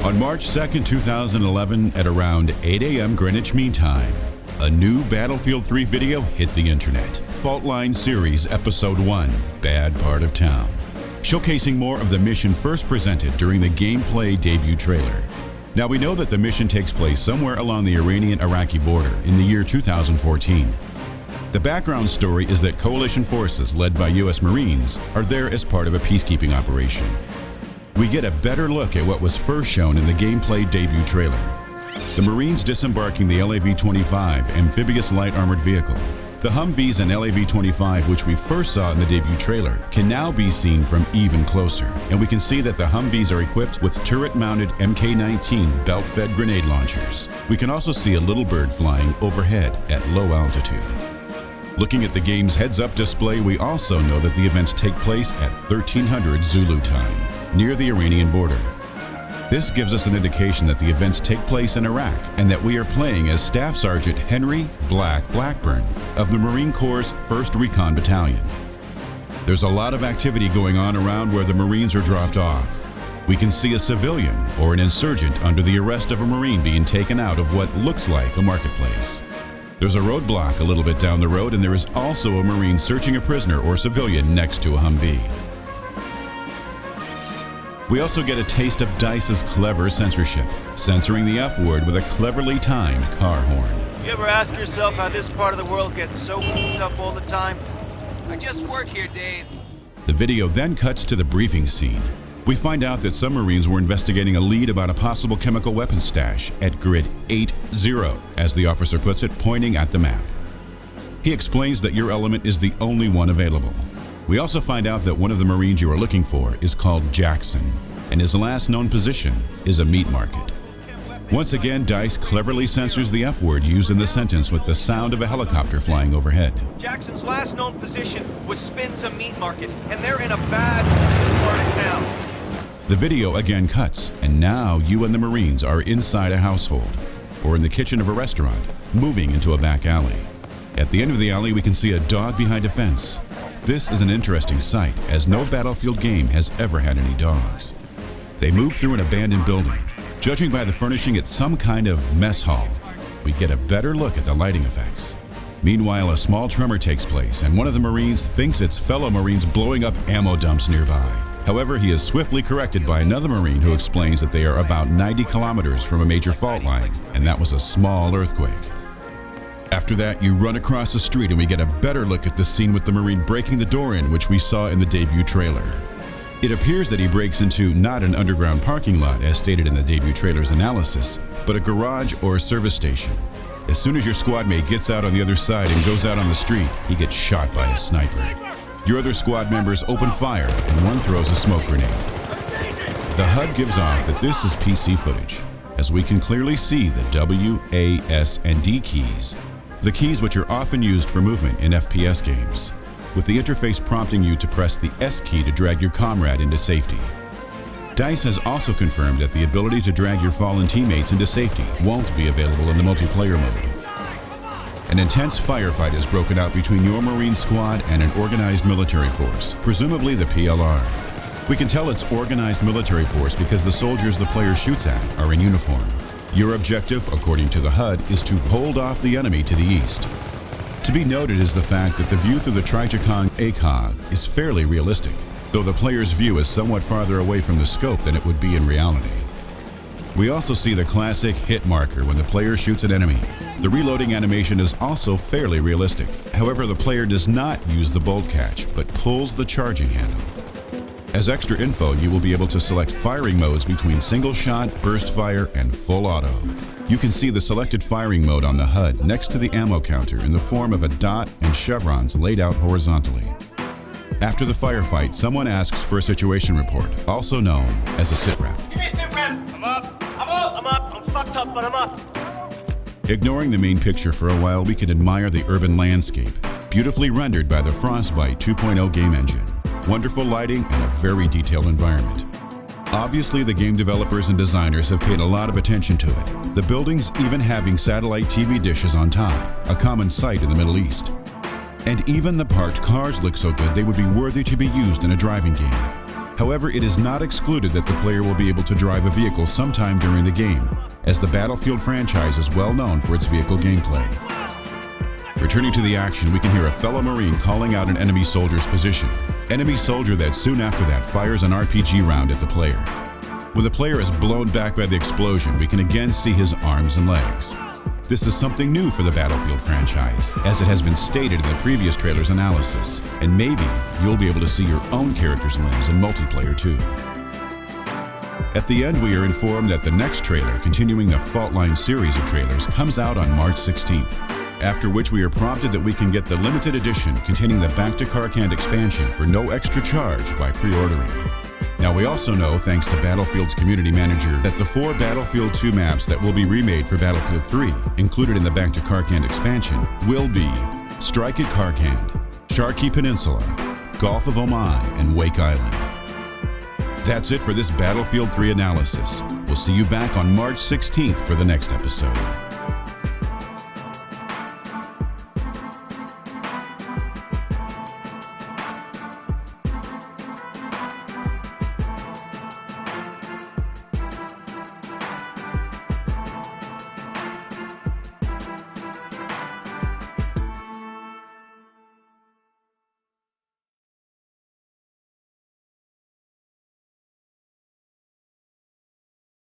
On March 2, 2011, at around 8 a.m. Greenwich Mean Time, a new Battlefield 3 video hit the internet. Fault Line Series Episode 1, Bad Part of Town, showcasing more of the mission first presented during the gameplay debut trailer. Now we know that the mission takes place somewhere along the Iranian-Iraqi border in the year 2014. The background story is that coalition forces led by U.S. Marines are there as part of a peacekeeping operation. We get a better look at what was first shown in the gameplay debut trailer. The Marines disembarking the LAV-25 amphibious light armored vehicle. The Humvees and LAV-25, which we first saw in the debut trailer, can now be seen from even closer, and we can see that the Humvees are equipped with turret-mounted MK-19 belt-fed grenade launchers. We can also see a little bird flying overhead at low altitude. Looking at the game's heads-up display, we also know that the events take place at 1300 Zulu time, near the Iranian border. This gives us an indication that the events take place in Iraq and that we are playing as Staff Sergeant Henry Blackburn of the Marine Corps' 1st Recon Battalion. There's a lot of activity going on around where the Marines are dropped off. We can see a civilian or an insurgent under the arrest of a Marine being taken out of what looks like a marketplace. There's a roadblock a little bit down the road, and there is also a Marine searching a prisoner or civilian next to a Humvee. We also get a taste of DICE's clever censorship, censoring the F word with a cleverly timed car horn. You ever ask yourself how this part of the world gets so hooked up all the time? I just work here, Dave. The video then cuts to the briefing scene. We find out that some Marines were investigating a lead about a possible chemical weapons stash at Grid 8-0, as the officer puts it, pointing at the map. He explains that your element is the only one available. We also find out that one of the Marines you are looking for is called Jackson, and his last known position is a meat market. Once again, DICE cleverly censors the F word used in the sentence with the sound of a helicopter flying overhead. Jackson's last known position was Spin's a meat market, and they're in a bad part of town. The video again cuts, and now you and the Marines are inside a household, or in the kitchen of a restaurant, moving into a back alley. At the end of the alley, we can see a dog behind a fence. This is an interesting sight, as no Battlefield game has ever had any dogs. They move through an abandoned building. Judging by the furnishing, it's some kind of mess hall. We get a better look at the lighting effects. Meanwhile, a small tremor takes place, and one of the Marines thinks it's fellow Marines blowing up ammo dumps nearby. However, he is swiftly corrected by another Marine who explains that they are about 90 kilometers from a major fault line, and that was a small earthquake. After that, you run across the street and we get a better look at the scene with the Marine breaking the door in, which we saw in the debut trailer. It appears that he breaks into not an underground parking lot, as stated in the debut trailer's analysis, but a garage or a service station. As soon as your squad mate gets out on the other side and goes out on the street, he gets shot by a sniper. Your other squad members open fire, and one throws a smoke grenade. The HUD gives off that this is PC footage, as we can clearly see the W, A, S, and D keys, the keys which are often used for movement in FPS games, with the interface prompting you to press the S key to drag your comrade into safety. DICE has also confirmed that the ability to drag your fallen teammates into safety won't be available in the multiplayer mode. An intense firefight has broken out between your Marine squad and an organized military force, presumably the PLR. We can tell it's organized military force because the soldiers the player shoots at are in uniform. Your objective, according to the HUD, is to hold off the enemy to the east. To be noted is the fact that the view through the Trijicon ACOG is fairly realistic, though the player's view is somewhat farther away from the scope than it would be in reality. We also see the classic hit marker when the player shoots an enemy. The reloading animation is also fairly realistic. However, the player does not use the bolt catch, but pulls the charging handle. As extra info, you will be able to select firing modes between single shot, burst fire, and full auto. You can see the selected firing mode on the HUD next to the ammo counter in the form of a dot and chevrons laid out horizontally. After the firefight, someone asks for a situation report, also known as a sitrep. Give me a sitrep! I'm up! I'm fucked up, but I'm up! Ignoring the main picture for a while, we can admire the urban landscape, beautifully rendered by the Frostbite 2.0 game engine. Wonderful lighting and a very detailed environment. Obviously, the game developers and designers have paid a lot of attention to it, the buildings even having satellite TV dishes on top, a common sight in the Middle East. And even the parked cars look so good they would be worthy to be used in a driving game. However, it is not excluded that the player will be able to drive a vehicle sometime during the game, as the Battlefield franchise is well known for its vehicle gameplay. Returning to the action, we can hear a fellow Marine calling out an enemy soldier's position. Enemy soldier that soon after that fires an RPG round at the player. When the player is blown back by the explosion, we can again see his arms and legs. This is something new for the Battlefield franchise, as it has been stated in the previous trailer's analysis, and maybe you'll be able to see your own character's limbs in multiplayer too. At the end, we are informed that the next trailer, continuing the Fault Line series of trailers, comes out on March 16th, after which we are prompted that we can get the limited edition containing the Back to Karkand expansion for no extra charge by pre-ordering. Now, we also know, thanks to Battlefield's community manager, that the 4 Battlefield 2 maps that will be remade for Battlefield 3, included in the Back to Karkand expansion, will be Strike at Karkand, Sharkey Peninsula, Gulf of Oman, and Wake Island. That's it for this Battlefield 3 analysis. We'll see you back on March 16th for the next episode.